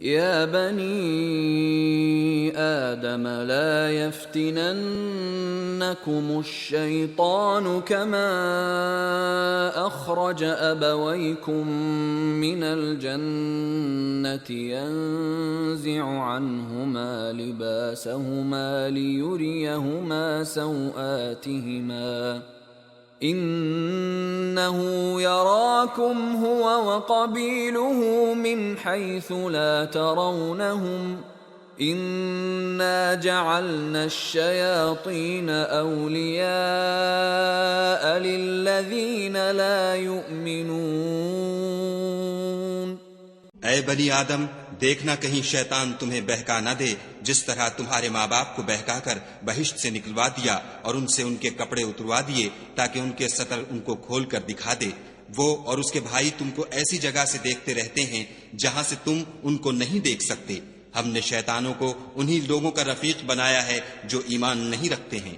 يا بني آدم لا يفتننكم الشيطان كما أخرج أبويكم من الجنة ينزع عنهما لباسهما ليريهما سوآتهما إنه يراكم هو وقبيله من حيث لا ترونهم إنا جعلنا الشياطين أولياء للذين لا يؤمنون। ऐ बनी आदम, देखना कहीं शैतान तुम्हें बहका न दे, जिस तरह तुम्हारे माँ बाप को बहकाकर बहिश्त से निकलवा दिया और उनसे उनके कपड़े उतरवा दिए ताकि उनके सतर उनको खोल कर दिखा दे। वो और उसके भाई तुमको ऐसी जगह से देखते रहते हैं जहां से तुम उनको नहीं देख सकते। हमने शैतानों को उन्हीं लोगों का रफीक बनाया है जो ईमान नहीं रखते हैं।